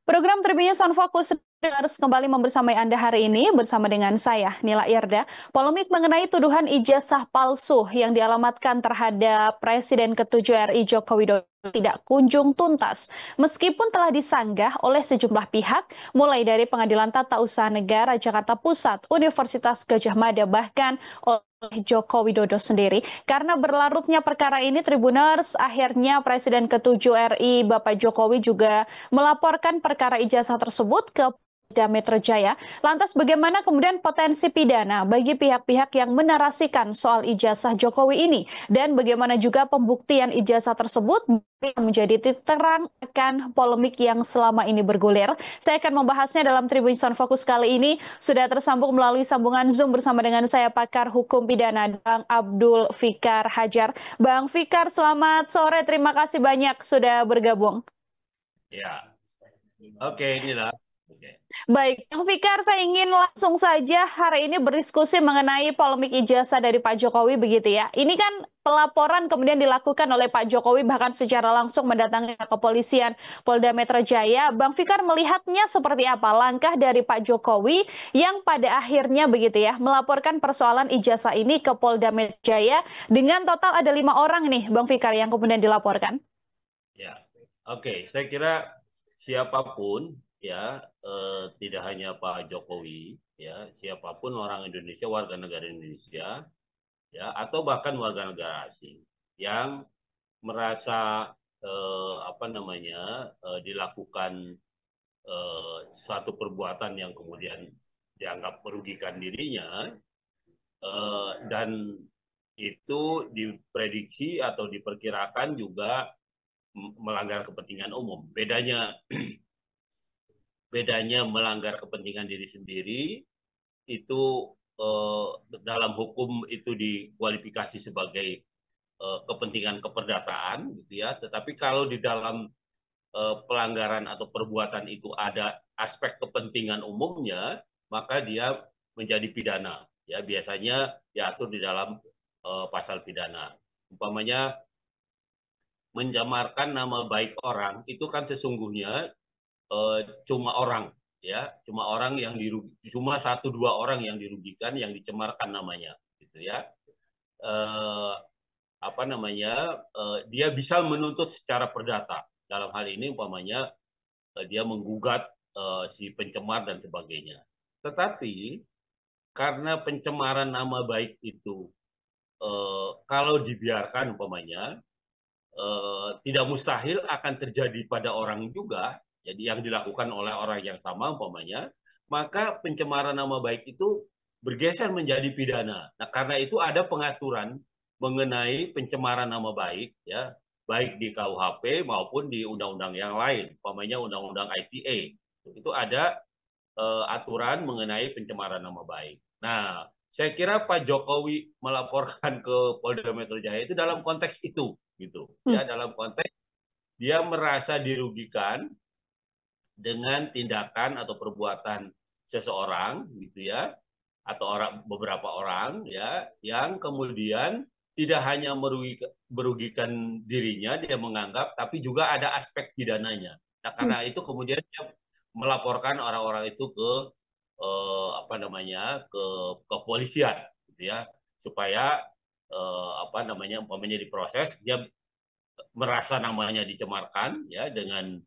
Program Tribunnews on Focus harus kembali membersamai Anda hari ini bersama dengan saya, Nila Irda. Polemik mengenai tuduhan ijazah palsu yang dialamatkan terhadap Presiden ke-7 RI Joko Widodo tidak kunjung tuntas. Meskipun telah disanggah oleh sejumlah pihak, mulai dari Pengadilan Tata Usaha Negara Jakarta Pusat, Universitas Gadjah Mada, bahkan oleh Joko Widodo sendiri. Karena berlarutnya perkara ini, Tribuners, akhirnya Presiden ke-7 RI Bapak Jokowi juga melaporkan perkara ijazah tersebut ke Polda Metro Jaya. Lantas bagaimana kemudian potensi pidana bagi pihak-pihak yang menarasikan soal ijazah Jokowi ini? Dan bagaimana juga pembuktian ijazah tersebut menjadi titik terang akan polemik yang selama ini bergulir. Saya akan membahasnya dalam Tribunnews on Focus kali ini. Sudah tersambung melalui sambungan Zoom bersama dengan saya pakar hukum pidana Bang Abdul Fikar Hajar. Bang Fikar, selamat sore. Terima kasih banyak sudah bergabung. Ya, oke, inilah. Oke. Baik, Bang Fikar, saya ingin langsung saja hari ini berdiskusi mengenai polemik ijazah dari Pak Jokowi begitu ya. Ini kan pelaporan kemudian dilakukan oleh Pak Jokowi bahkan secara langsung mendatangi kepolisian Polda Metro Jaya. Bang Fikar melihatnya seperti apa langkah dari Pak Jokowi yang pada akhirnya begitu ya melaporkan persoalan ijazah ini ke Polda Metro Jaya dengan total ada 5 orang nih, Bang Fikar, yang kemudian dilaporkan. Ya, oke. Saya kira siapapun ya, tidak hanya Pak Jokowi, ya, siapapun orang Indonesia, warga negara Indonesia, ya, atau bahkan warga negara asing yang merasa dilakukan suatu perbuatan yang kemudian dianggap merugikan dirinya, dan itu diprediksi atau diperkirakan juga melanggar kepentingan umum. Bedanya melanggar kepentingan diri sendiri itu, dalam hukum itu dikualifikasi sebagai kepentingan keperdataan, gitu ya. Tetapi kalau di dalam pelanggaran atau perbuatan itu ada aspek kepentingan umumnya, maka dia menjadi pidana. Ya, biasanya diatur di dalam pasal pidana. Umpamanya mencemarkan nama baik orang itu kan sesungguhnya cuma orang, ya, cuma satu dua orang yang dirugikan, yang dicemarkan namanya, gitu ya. eh, Dia bisa menuntut secara perdata, dalam hal ini umpamanya dia menggugat si pencemar dan sebagainya. Tetapi karena pencemaran nama baik itu, kalau dibiarkan umpamanya, tidak mustahil akan terjadi pada orang juga, jadi yang dilakukan oleh orang yang sama umpamanya, maka pencemaran nama baik itu bergeser menjadi pidana. Nah, karena itu ada pengaturan mengenai pencemaran nama baik, ya, baik di KUHP maupun di undang-undang yang lain, umpamanya undang-undang ITE. Itu ada aturan mengenai pencemaran nama baik. Nah, saya kira Pak Jokowi melaporkan ke Polda Metro Jaya itu dalam konteks itu, gitu Hmm. ya, dalam konteks dia merasa dirugikan dengan tindakan atau perbuatan seseorang, gitu ya, atau beberapa orang, ya, yang kemudian tidak hanya merugikan dirinya, dia menganggap, tapi juga ada aspek pidananya. Nah, Hmm. karena itu kemudian dia melaporkan orang-orang itu ke ke kepolisian, gitu ya, supaya umpamanya diproses, dia merasa namanya dicemarkan, ya, dengan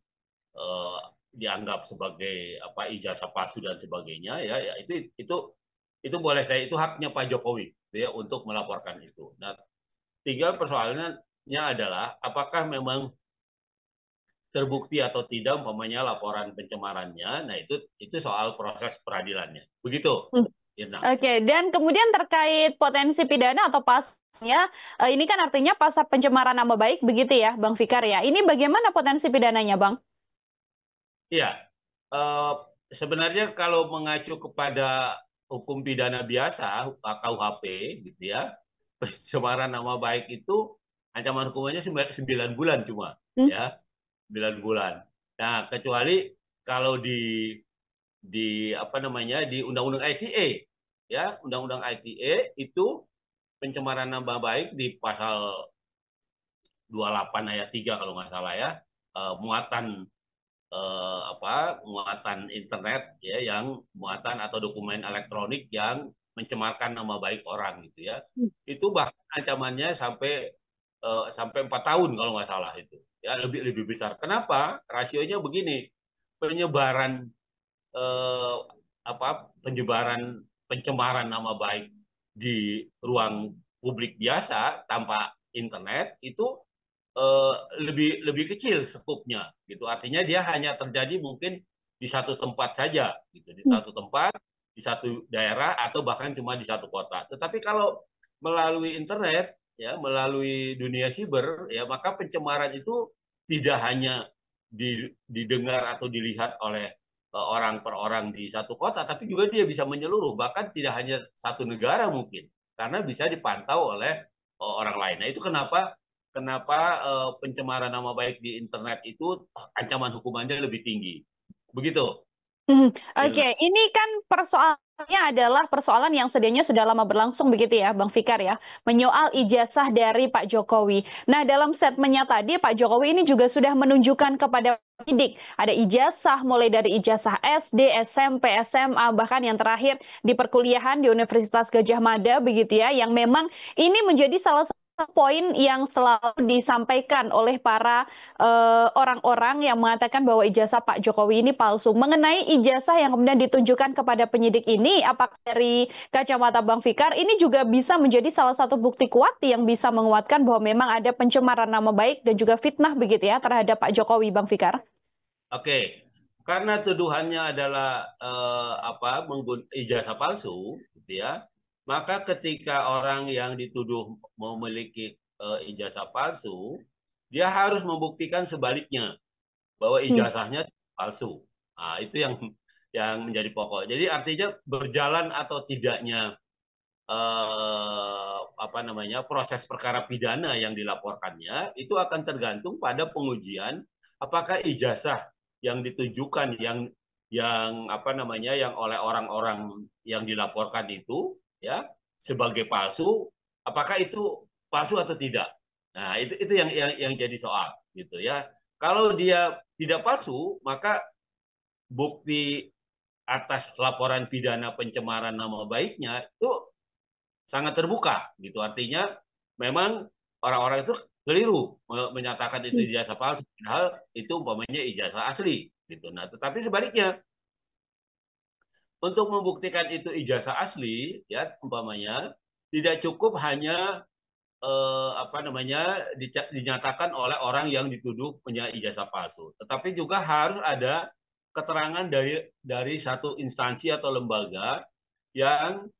eh, dianggap sebagai ijazah palsu dan sebagainya, ya, ya, itu boleh saya, itu haknya Pak Jokowi, ya, untuk melaporkan itu. Nah, tinggal persoalannya adalah apakah memang terbukti atau tidak umpamanya laporan pencemarannya. Nah, itu soal proses peradilannya. Begitu, Hmm. Irna. Oke, dan kemudian terkait potensi pidana atau pasalnya, ini kan artinya pasal pencemaran nama baik begitu ya, Bang Fikar ya. Ini bagaimana potensi pidananya, Bang? Iya, eh, sebenarnya kalau mengacu kepada hukum pidana biasa, KUHP, gitu ya, pencemaran nama baik itu ancaman hukumannya 9 bulan cuma, Hmm? ya, 9 bulan. Nah, kecuali kalau di Undang-Undang ITE, ya, Undang-Undang ITE itu pencemaran nama baik di pasal 28 ayat 3 kalau nggak salah, ya, muatan muatan internet ya, yang muatan atau dokumen elektronik yang mencemarkan nama baik orang gitu ya. Itu bahkan ancamannya sampai 4 tahun kalau nggak salah itu. Ya, lebih lebih besar. Kenapa? Rasionya begini. Penyebaran eh, penyebaran pencemaran nama baik di ruang publik biasa tanpa internet itu eh, lebih lebih kecil skupnya gitu. Artinya dia hanya terjadi mungkin di satu tempat saja gitu, di satu tempat, di satu daerah atau bahkan cuma di satu kota. Tetapi kalau melalui internet ya, melalui dunia siber ya, maka pencemaran itu tidak hanya didengar atau dilihat oleh orang per orang di satu kota, tapi juga dia bisa menyeluruh, bahkan tidak hanya satu negara mungkin, karena bisa dipantau oleh orang lain. Nah itu kenapa kenapa pencemaran nama baik di internet itu ancaman hukumannya lebih tinggi. Begitu. Oke, ini kan persoalannya adalah persoalan yang sedianya sudah lama berlangsung begitu ya, Bang Fikar ya, menyoal ijazah dari Pak Jokowi. Nah, dalam statementnya tadi, Pak Jokowi ini juga sudah menunjukkan kepada penyidik, ada ijazah mulai dari ijazah SD, SMP, SMA, bahkan yang terakhir di perkuliahan di Universitas Gadjah Mada begitu ya, yang memang ini menjadi salah satu poin yang selalu disampaikan oleh para orang-orang yang mengatakan bahwa ijazah Pak Jokowi ini palsu. Mengenai ijazah yang kemudian ditunjukkan kepada penyidik ini, apakah dari kacamata Bang Fikar, ini juga bisa menjadi salah satu bukti kuat yang bisa menguatkan bahwa memang ada pencemaran nama baik dan juga fitnah begitu ya terhadap Pak Jokowi, Bang Fikar? Oke, karena tuduhannya adalah ijazah palsu, gitu ya. Maka ketika orang yang dituduh memiliki ijazah palsu, dia harus membuktikan sebaliknya bahwa Hmm. ijazahnya palsu. Nah, itu yang menjadi pokok. Jadi artinya berjalan atau tidaknya proses perkara pidana yang dilaporkannya itu akan tergantung pada pengujian apakah ijazah yang ditunjukkan yang oleh orang-orang yang dilaporkan itu ya sebagai palsu, apakah itu palsu atau tidak. Nah, itu yang jadi soal gitu ya. Kalau dia tidak palsu, maka bukti atas laporan pidana pencemaran nama baiknya itu sangat terbuka gitu. Artinya memang orang-orang itu keliru menyatakan itu ijazah palsu, padahal itu umpamanya ijazah asli gitu. Nah, tetapi sebaliknya untuk membuktikan itu ijazah asli ya umpamanya tidak cukup hanya dinyatakan oleh orang yang dituduh punya ijazah palsu, tetapi juga harus ada keterangan dari satu instansi atau lembaga yang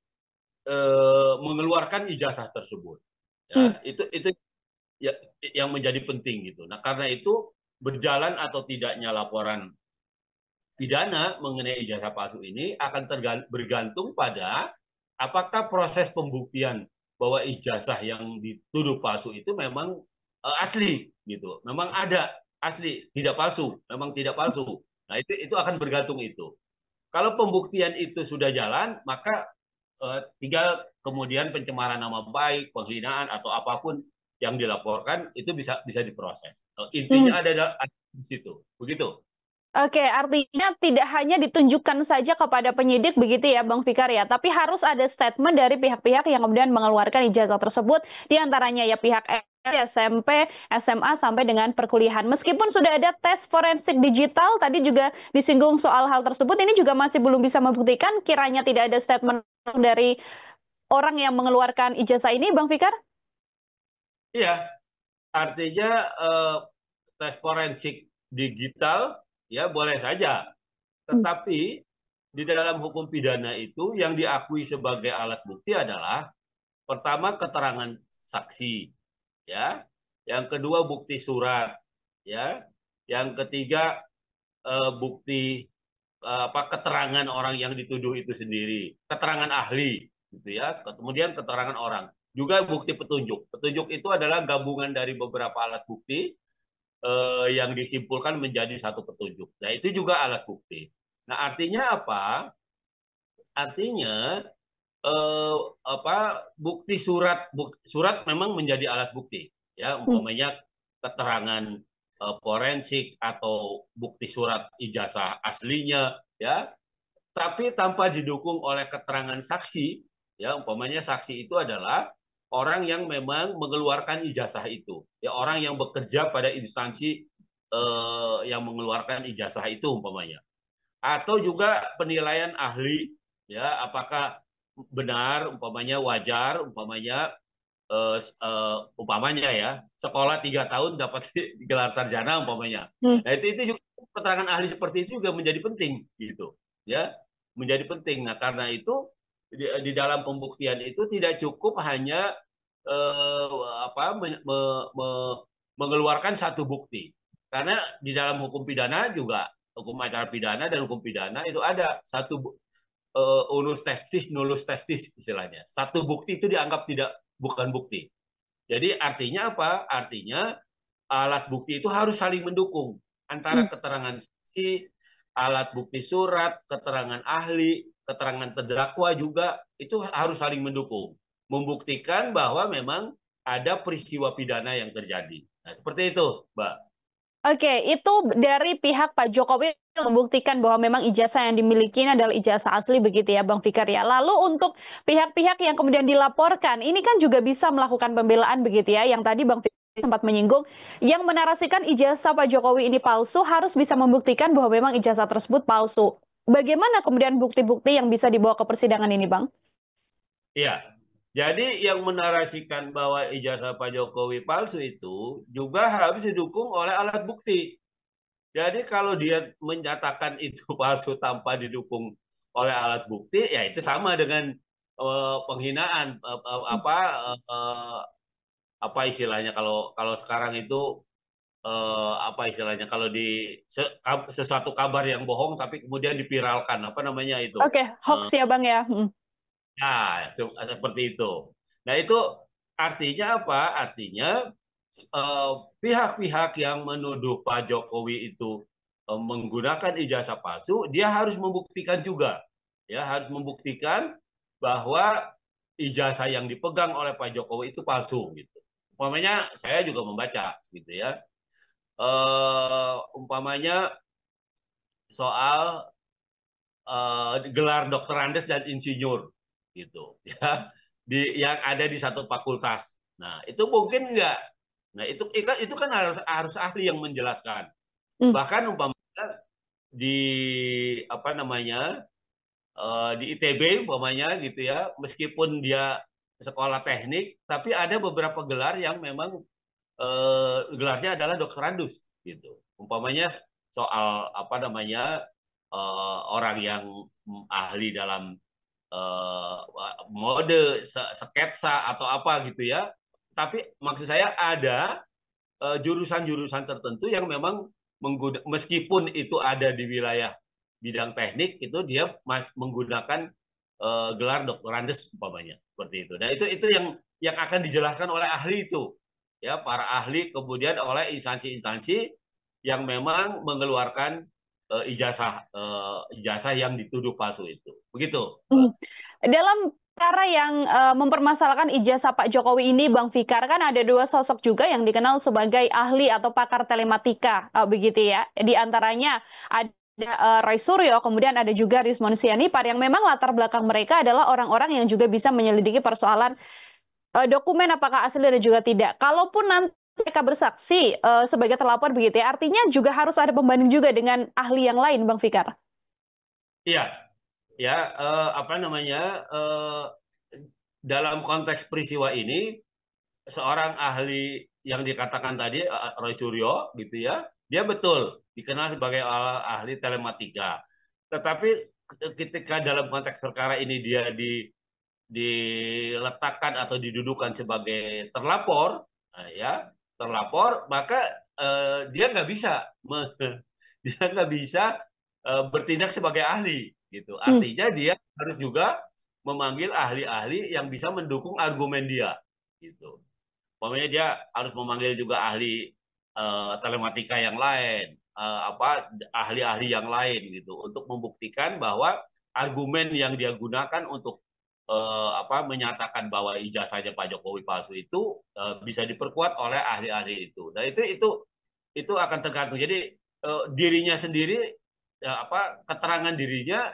mengeluarkan ijazah tersebut. Hmm. Ya, itu ya, yang menjadi penting gitu. Nah, karena itu berjalan atau tidaknya laporan pidana mengenai ijazah palsu ini akan bergantung pada apakah proses pembuktian bahwa ijazah yang dituduh palsu itu memang asli gitu. Memang ada asli, tidak palsu, memang tidak palsu. Nah, itu akan bergantung itu. Kalau pembuktian itu sudah jalan, maka tinggal kemudian pencemaran nama baik, penghinaan atau apapun yang dilaporkan itu bisa bisa diproses. Hmm. Intinya ada di situ. Begitu. Oke, artinya tidak hanya ditunjukkan saja kepada penyidik begitu ya, Bang Fikar ya, tapi harus ada statement dari pihak-pihak yang kemudian mengeluarkan ijazah tersebut, diantaranya ya pihak SMP, SMA, sampai dengan perkuliahan. Meskipun sudah ada tes forensik digital, tadi juga disinggung soal hal tersebut, ini juga masih belum bisa membuktikan kiranya tidak ada statement dari orang yang mengeluarkan ijazah ini, Bang Fikar? Iya, artinya tes forensik digital ya boleh saja, Hmm. tetapi di dalam hukum pidana itu yang diakui sebagai alat bukti adalah pertama keterangan saksi, ya, yang kedua bukti surat, ya, yang ketiga bukti keterangan orang yang dituduh itu sendiri, keterangan ahli, gitu ya, kemudian keterangan orang, juga bukti petunjuk. Petunjuk itu adalah gabungan dari beberapa alat bukti yang disimpulkan menjadi satu petunjuk. Nah, itu juga alat bukti. Nah, artinya apa? Artinya eh, bukti surat memang menjadi alat bukti, ya, Hmm. umpamanya keterangan forensik atau bukti surat ijazah aslinya, ya, tapi tanpa didukung oleh keterangan saksi, ya, umpamanya saksi itu adalah orang yang memang mengeluarkan ijazah itu, ya, orang yang bekerja pada instansi yang mengeluarkan ijazah itu umpamanya, atau juga penilaian ahli, ya, apakah benar umpamanya wajar umpamanya umpamanya ya sekolah 3 tahun dapat gelar sarjana umpamanya. Hmm. Nah itu juga keterangan ahli seperti itu juga menjadi penting gitu, ya, menjadi penting. Nah karena itu di dalam pembuktian itu tidak cukup hanya eh, apa mengeluarkan satu bukti, karena di dalam hukum pidana juga, hukum acara pidana dan hukum pidana itu ada satu unus testis nullus testis istilahnya, satu bukti itu dianggap tidak bukan bukti. Jadi artinya apa? Artinya alat bukti itu harus saling mendukung antara keterangan saksi, alat bukti surat, keterangan ahli, keterangan terdakwa juga itu harus saling mendukung, membuktikan bahwa memang ada peristiwa pidana yang terjadi. Nah, seperti itu, Mbak. Oke, itu dari pihak Pak Jokowi membuktikan bahwa memang ijazah yang dimiliki ini adalah ijazah asli begitu ya Bang Fikar ya. Lalu untuk pihak-pihak yang kemudian dilaporkan, ini kan juga bisa melakukan pembelaan begitu ya, yang tadi Bang Fikar sempat menyinggung, yang menarasikan ijazah Pak Jokowi ini palsu harus bisa membuktikan bahwa memang ijazah tersebut palsu. Bagaimana kemudian bukti-bukti yang bisa dibawa ke persidangan ini, Bang? Iya. Jadi yang menarasikan bahwa ijazah Pak Jokowi palsu itu juga harus didukung oleh alat bukti. Jadi kalau dia menyatakan itu palsu tanpa didukung oleh alat bukti, ya itu sama dengan penghinaan, apa istilahnya, kalau kalau sekarang itu apa istilahnya, kalau di sesuatu kabar yang bohong tapi kemudian dipiralkan, apa namanya itu? Oke, hoax ya Bang ya. Ya, seperti itu. Nah, itu artinya apa? Artinya pihak-pihak yang menuduh Pak Jokowi itu menggunakan ijazah palsu, dia harus membuktikan juga, ya, harus membuktikan bahwa ijazah yang dipegang oleh Pak Jokowi itu palsu, gitu. Umpamanya saya juga membaca, gitu ya. Umpamanya soal gelar dokter Andes dan insinyur, gitu ya, yang ada di satu fakultas. Nah itu mungkin enggak. Nah itu kan harus ahli yang menjelaskan. Hmm. Bahkan umpamanya di apa namanya di ITB umpamanya gitu ya, meskipun dia sekolah teknik tapi ada beberapa gelar yang memang gelarnya adalah doktorandus gitu. Umpamanya soal apa namanya orang yang ahli dalam uh, mode sketsa atau apa gitu ya. Tapi maksud saya ada jurusan-jurusan tertentu yang memang meskipun itu ada di wilayah bidang teknik, itu dia menggunakan gelar doktorandus umpamanya seperti itu. Nah itu yang akan dijelaskan oleh ahli itu, ya, para ahli, kemudian oleh instansi-instansi yang memang mengeluarkan ijazah yang dituduh palsu itu. Begitu, Mbak. Dalam perkara yang mempermasalahkan ijazah Pak Jokowi ini, Bang Fikar, kan ada dua sosok juga yang dikenal sebagai ahli atau pakar telematika, begitu ya. Di antaranya ada Roy Suryo, kemudian ada juga Rismon Sianipar, yang memang latar belakang mereka adalah orang-orang yang juga bisa menyelidiki persoalan dokumen apakah asli dan juga tidak. Kalaupun nanti mereka bersaksi sebagai terlapor begitu ya, artinya juga harus ada pembanding juga dengan ahli yang lain, Bang Fikar. Iya, ya, apa namanya, dalam konteks peristiwa ini seorang ahli yang dikatakan tadi Roy Suryo gitu ya, dia betul dikenal sebagai ahli telematika. Tetapi ketika dalam konteks perkara ini dia diletakkan atau didudukan sebagai terlapor, ya, terlapor, maka dia nggak bisa dia nggak bisa bertindak sebagai ahli gitu. Artinya dia harus juga memanggil ahli-ahli yang bisa mendukung argumen dia gitu. Pokoknya dia harus memanggil juga ahli telematika yang lain, apa ahli-ahli yang lain gitu, untuk membuktikan bahwa argumen yang dia gunakan untuk apa menyatakan bahwa ijazahnya Pak Jokowi palsu itu bisa diperkuat oleh ahli-ahli itu. Nah itu itu akan tergantung. Jadi dirinya sendiri, keterangan dirinya,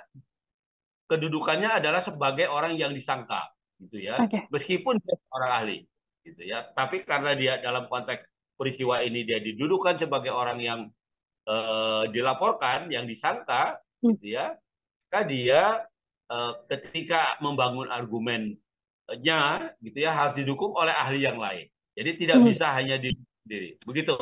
kedudukannya adalah sebagai orang yang disangka, gitu ya. Oke. Meskipun dia orang ahli, gitu ya. Tapi karena dia dalam konteks peristiwa ini dia didudukan sebagai orang yang dilaporkan, yang disangka, Hmm. gitu ya. Maka dia ketika membangun argumennya, gitu ya, harus didukung oleh ahli yang lain. Jadi tidak Hmm. bisa hanya diri sendiri. Begitu,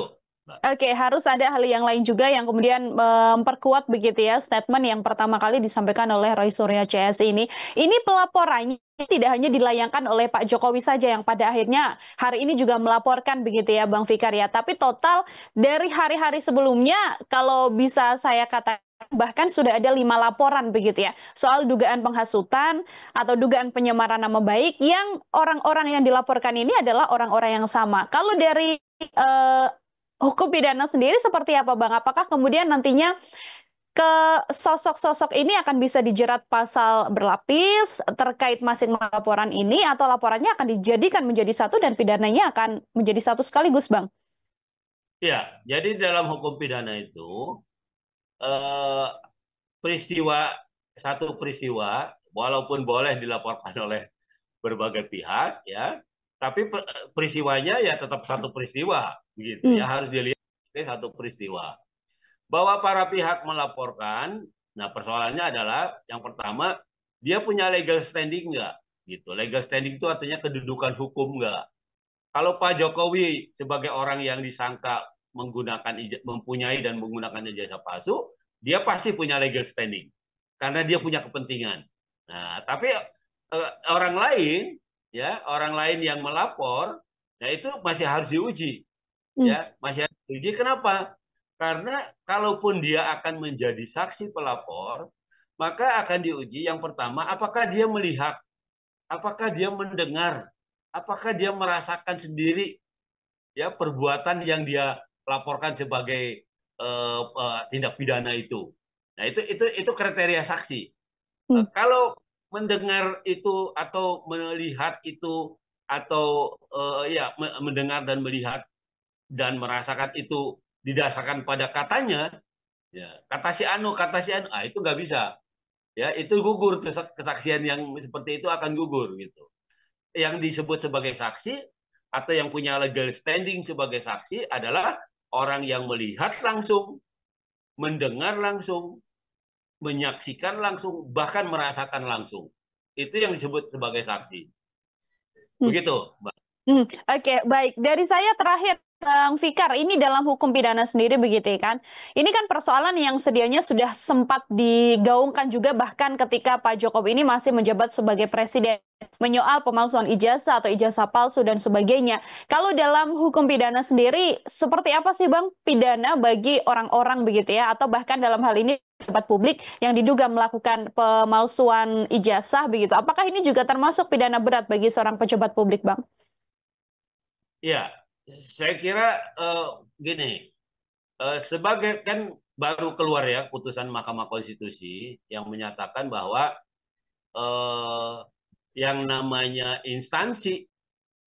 Mbak. Oke, harus ada ahli yang lain juga yang kemudian memperkuat begitu ya statement yang pertama kali disampaikan oleh Roy Suryo CS ini. Ini pelaporannya tidak hanya dilayangkan oleh Pak Jokowi saja yang pada akhirnya hari ini juga melaporkan begitu ya Bang Fikar ya. Tapi total dari hari-hari sebelumnya kalau bisa saya katakan bahkan sudah ada 5 laporan begitu ya soal dugaan penghasutan atau dugaan penyemaran nama baik yang orang-orang yang dilaporkan ini adalah orang-orang yang sama. Kalau dari eh, hukum pidana sendiri seperti apa, Bang? Apakah kemudian nantinya ke sosok-sosok ini akan bisa dijerat pasal berlapis terkait masing laporan ini, atau laporannya akan dijadikan menjadi satu dan pidananya akan menjadi satu sekaligus, Bang? Ya, jadi dalam hukum pidana itu eh, peristiwa satu peristiwa walaupun boleh dilaporkan oleh berbagai pihak, ya, tapi peristiwanya ya tetap satu peristiwa, begitu Hmm. ya, harus dilihat sebagai satu peristiwa. Bahwa para pihak melaporkan, nah persoalannya adalah yang pertama, dia punya legal standing nggak, gitu. Legal standing itu artinya kedudukan hukum nggak. Kalau Pak Jokowi sebagai orang yang disangka mempunyai dan menggunakan ijazah palsu, dia pasti punya legal standing karena dia punya kepentingan. Nah, tapi orang lain, ya, orang lain yang melapor, nah itu masih harus diuji, Hmm. ya, masih harus diuji. Kenapa? Karena kalaupun dia akan menjadi saksi pelapor, maka akan diuji yang pertama, apakah dia melihat, apakah dia mendengar, apakah dia merasakan sendiri, ya, perbuatan yang dia laporkan sebagai tindak pidana itu. Nah, itu kriteria saksi. Hmm. Kalau mendengar itu atau melihat itu atau ya, mendengar dan melihat dan merasakan itu didasarkan pada katanya, ya, kata si anu, itu nggak bisa, ya, itu gugur tuh, kesaksian yang seperti itu akan gugur, gitu. Yang disebut sebagai saksi atau yang punya legal standing sebagai saksi adalah orang yang melihat langsung, mendengar langsung, menyaksikan langsung, bahkan merasakan langsung. Itu yang disebut sebagai saksi. Hmm. Begitu, Mbak. Oke, baik. Dari saya terakhir, Bang Fikar, ini dalam hukum pidana sendiri begitu ya kan? Ini kan persoalan yang sedianya sudah sempat digaungkan juga bahkan ketika Pak Jokowi ini masih menjabat sebagai presiden, menyoal pemalsuan ijazah atau ijazah palsu dan sebagainya. Kalau dalam hukum pidana sendiri, seperti apa sih Bang pidana bagi orang-orang begitu ya? Atau bahkan dalam hal ini pejabat publik yang diduga melakukan pemalsuan ijazah begitu. Apakah ini juga termasuk pidana berat bagi seorang pejabat publik, Bang? Ya, saya kira gini, sebagai kan baru keluar ya putusan Mahkamah Konstitusi yang menyatakan bahwa eh, yang namanya instansi,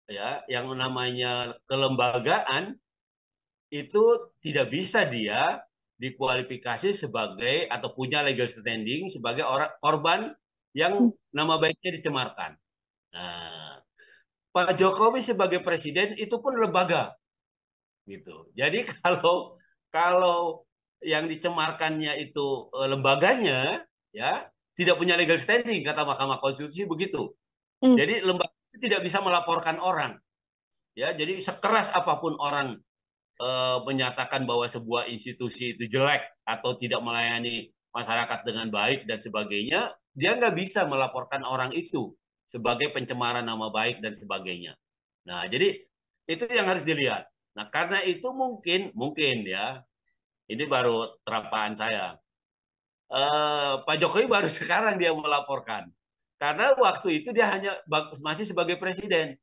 ya, yang namanya kelembagaan itu tidak bisa dia dikualifikasi sebagai atau punya legal standing sebagai orang korban yang nama baiknya dicemarkan. Nah, Pak Jokowi sebagai presiden itu pun lembaga, gitu. Jadi kalau kalau yang dicemarkannya itu lembaganya, ya, tidak punya legal standing kata Mahkamah Konstitusi begitu. Hmm. Jadi lembaga itu tidak bisa melaporkan orang, ya. Jadi sekeras apapun orang menyatakan bahwa sebuah institusi itu jelek atau tidak melayani masyarakat dengan baik dan sebagainya, dia nggak bisa melaporkan orang itu sebagai pencemaran nama baik dan sebagainya. Nah, jadi itu yang harus dilihat. Nah, karena itu mungkin ya, ini baru terapaan saya. Pak Jokowi baru sekarang dia melaporkan. Karena waktu itu dia hanya masih sebagai presiden.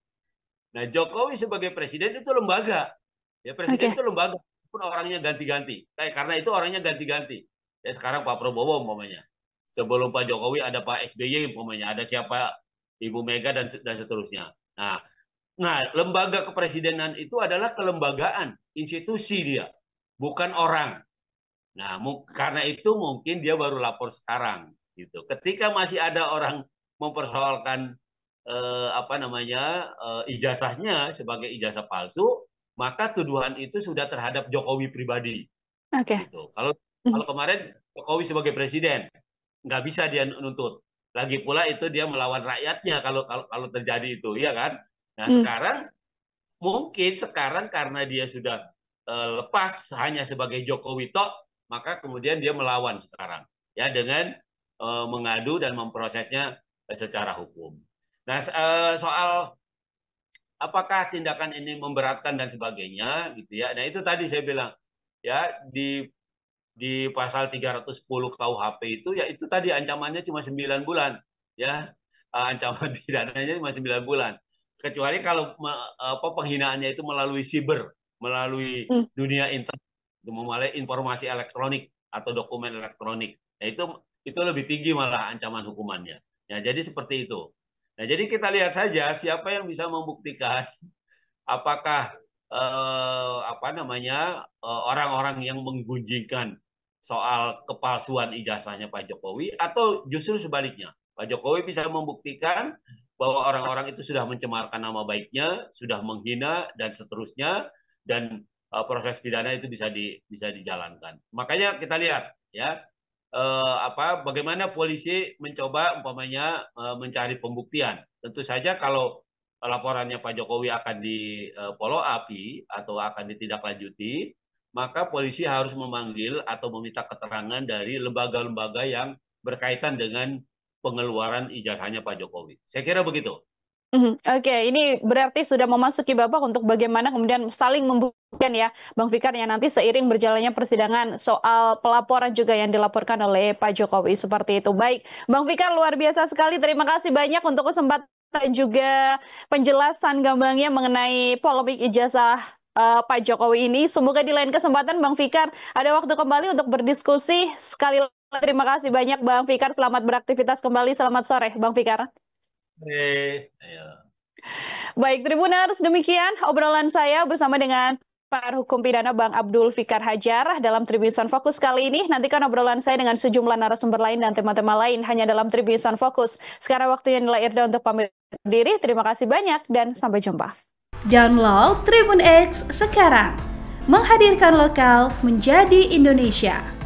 Nah, Jokowi sebagai presiden itu lembaga. Ya, presiden Oke. itu lembaga, pun orangnya ganti-ganti. Karena itu orangnya ganti-ganti. Ya, sekarang Pak Prabowo umpamanya. Sebelum Pak Jokowi ada Pak SBY umpamanya, ada siapa, Ibu Mega dan seterusnya. Nah, lembaga kepresidenan itu adalah kelembagaan, institusi dia. bukan orang. Nah, karena itu mungkin dia baru lapor sekarang gitu. Ketika masih ada orang mempersoalkan ijazahnya sebagai ijazah palsu, maka tuduhan itu sudah terhadap Jokowi pribadi. Oke. Gitu. Kalau kemarin Jokowi sebagai presiden, nggak bisa dia nuntut. Lagi pula itu dia melawan rakyatnya kalau terjadi itu, ya kan? Nah, sekarang karena dia sudah lepas hanya sebagai Jokowi tok, maka kemudian dia melawan sekarang, ya, dengan mengadu dan memprosesnya secara hukum. Nah, soal apakah tindakan ini memberatkan dan sebagainya, gitu ya. Nah, itu tadi saya bilang, ya, di pasal 310 KUHP itu, ya, itu tadi ancamannya cuma 9 bulan, ya. Ancaman pidananya cuma 9 bulan. Kecuali kalau penghinaannya itu melalui siber, melalui dunia internet, melalui informasi elektronik atau dokumen elektronik. Nah, itu lebih tinggi malah ancaman hukumannya. Ya, jadi seperti itu. Nah, jadi kita lihat saja siapa yang bisa membuktikan apakah orang-orang yang menggunjingkan soal kepalsuan ijazahnya Pak Jokowi, atau justru sebaliknya, Pak Jokowi bisa membuktikan bahwa orang-orang itu sudah mencemarkan nama baiknya, sudah menghina dan seterusnya, dan proses pidana itu bisa dijalankan. Makanya kita lihat, ya, bagaimana polisi mencoba umpamanya mencari pembuktian. Tentu saja kalau laporannya Pak Jokowi akan di follow up atau akan ditindaklanjuti, maka polisi harus memanggil atau meminta keterangan dari lembaga-lembaga yang berkaitan dengan pengeluaran ijazahnya Pak Jokowi. Saya kira begitu. Oke, ini berarti sudah memasuki babak untuk bagaimana kemudian saling membuktikan, ya, Bang Fikar, ya, nanti seiring berjalannya persidangan soal pelaporan juga yang dilaporkan oleh Pak Jokowi, seperti itu. Baik, Bang Fikar, luar biasa sekali. Terima kasih banyak untuk kesempatan dan juga penjelasan gambangnya mengenai polemik ijazah Pak Jokowi ini. Semoga di lain kesempatan Bang Fikar ada waktu kembali untuk berdiskusi. Sekali lagi terima kasih banyak Bang Fikar. Selamat beraktivitas kembali. Selamat sore, Bang Fikar. Baik, Tribuners, demikian obrolan saya bersama dengan pakar hukum pidana Bang Abdul Fikar Hajar dalam Tribunson Fokus kali ini. Nantikan obrolan saya dengan sejumlah narasumber lain dan tema-tema lain hanya dalam Tribunson Fokus. Sekarang waktunya Nila Irda untuk pamit diri. Terima kasih banyak dan sampai jumpa. Download Tribun X sekarang. Menghadirkan lokal menjadi Indonesia.